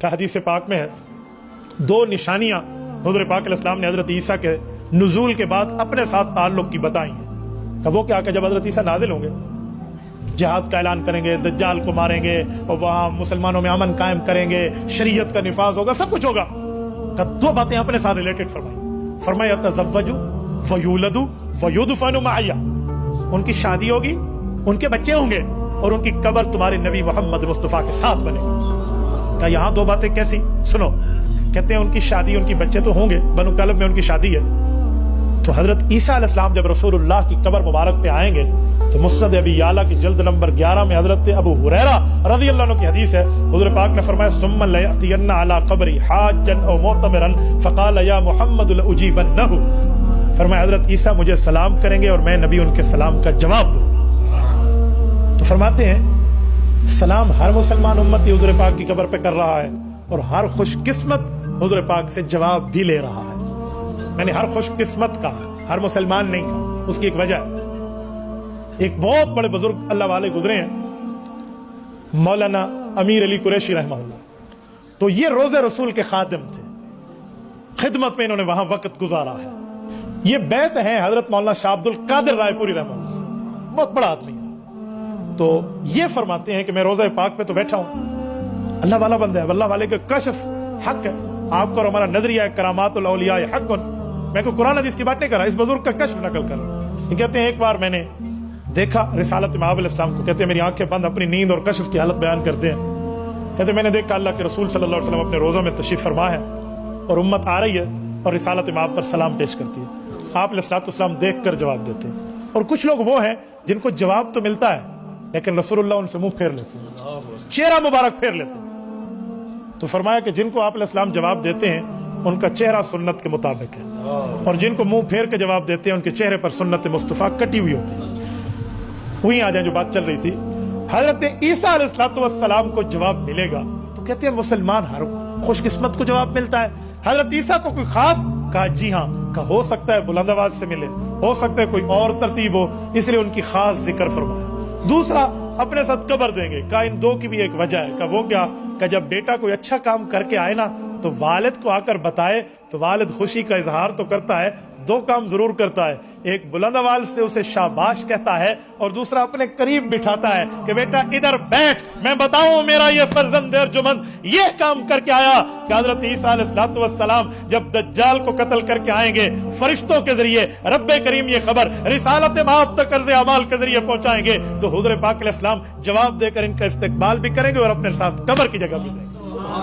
کہ حدیث پاک میں ہے 2 نشانیاں حضور پاک علیہ السلام نے حضرت عیسیٰ کے نزول کے بعد اپنے ساتھ تعلق کی بتائی ہیں کہ وہ کیا کہ جب حضرت عیسیٰ نازل ہوں گے جہاد کا اعلان کریں گے، دجال کو ماریں گے اور وہاں مسلمانوں میں امن قائم کریں گے، شریعت کا نفاذ ہوگا، سب کچھ ہوگا. کہ 2 باتیں اپنے ساتھ ریلیٹڈ فرمائی تزوجوا ویولدوا ویدفنوا معی، ان کی شادی ہوگی، ان کے بچے ہوں گے اور ان کی قبر تمہارے نبی محمد مصطفیٰ کے ساتھ بنے گی. کہ یہاں 2 باتیں کیسی؟ سنو، کہتے ہیں ان کی شادی، ان کی بچے تو ہوں گے، بنو کلب میں ان کی شادی ہے. تو حضرت عیسیٰ علیہ السلام جب رسول اللہ کی قبر مبارک پہ آئیں گے تو مسند ابی یعلا کی جلد نمبر 11 میں حضرت ابو ہریرہ رضی اللہ عنہ کی حدیث ہے، حضور پاک نے فرمایا ثم لیأتین علی قبری حاجا او معتمرا فقال یا محمد لاجیبنہ. فرمایا حضرت عیسیٰ مجھے سلام کریں گے اور میں نبی ان کے سلام کا جواب دوں. تو فرماتے ہیں سلام ہر مسلمان امتی حضور پاک کی قبر پہ کر رہا ہے اور ہر خوش قسمت حضور پاک سے جواب بھی لے رہا ہے. میں نے ہر خوش قسمت کا، ہر مسلمان نہیں کہا. اس کی ایک وجہ ہے، ایک بہت بڑے بزرگ اللہ والے گزرے ہیں مولانا امیر علی قریشی رحمہ اللہ. تو یہ روزہ رسول کے خادم تھے، خدمت میں انہوں نے وہاں وقت گزارا ہے. یہ بیت ہیں حضرت مولانا شاہ عبد القادر رائے پوری رحمہ اللہ، بہت بڑا آدمی ہے. تو یہ فرماتے ہیں کہ میں روزہ پاک پہ تو بیٹھا ہوں، اللہ والا بندہ ہے، اللہ والے کا کشف حق ہے. آپ کو اور ہمارا نظریہ ہے کرامات الاولیاء حق. میں کوئی قرآن حدیث کی بات نہیں کر رہا، اس بزرگ کا کشف نقل کر رہا ہوں. یہ کہتے ہیں ایک بار میں نے دیکھا رسالت مآب علیہ السلام کو، کہتے ہیں میری آنکھیں بند اپنی نیند اور کشف کی حالت بیان کرتے ہیں. کہتے ہیں میں نے دیکھا اللہ کے رسول صلی اللہ علیہ وسلم اپنے روزہ میں تشریف فرما ہے اور امت آ رہی ہے اور رسالت مآب پر سلام پیش کرتی ہے. آپ علیہ الصلوۃ والسلام دیکھ کر جواب دیتے ہیں. اور کچھ لوگ وہ ہیں جن کو جواب تو ملتا ہے لیکن رسول اللہ ان سے منہ پھیر لیتے ہیں، چہرہ مبارک پھیر لیتے ہیں. تو فرمایا کہ جن کو آپ علیہ السلام جواب دیتے ہیں ان کا چہرہ سنت کے مطابق ہے اور جن کو منہ پھیر کے جواب دیتے ہیں ان کے چہرے پر سنت مصطفیٰ کٹی ہوئی ہوتی ہے. وہیں آ جائیں جو بات چل رہی تھی. حضرت عیسیٰ علیہ السلام کو جواب ملے گا تو کہتے ہیں مسلمان ہر خوش قسمت کو جواب ملتا ہے. حضرت عیسیٰ کو کوئی خاص؟ کہا جی ہاں. کہا ہو سکتا ہے بلند آواز سے ملے، ہو سکتا ہے کوئی اور ترتیب ہو، اس لیے ان کی خاص ذکر فرمایا. دوسرا اپنے ساتھ قبر دیں گے. کہا ان 2 کی بھی ایک وجہ ہے. کہا وہ کیا؟ کہ جب بیٹا کوئی اچھا کام کر کے آئے نا تو والد کو آ کر بتائے تو والد خوشی کا اظہار تو کرتا ہے، 2 کام ضرور کرتا ہے. ایک بلند آواز سے اسے شاباش کہتا ہے اور دوسرا اپنے قریب بٹھاتا ہے کہ بیٹا ادھر بیٹھ، میں بتاؤں میرا یہ فرزند ارجمند یہ کام کر کے آیا. کہ حضرت عیسیٰ علیہ السلام جب دجال کو قتل کر کے آئیں گے فرشتوں کے ذریعے رب کریم یہ خبر رسالت مآب تک عرض اعمال کے ذریعے پہنچائیں گے تو حضور پاک علیہ السلام جواب دے کر ان کا استقبال بھی کریں گے اور اپنے ساتھ قبر کی جگہ بھی دیں گے.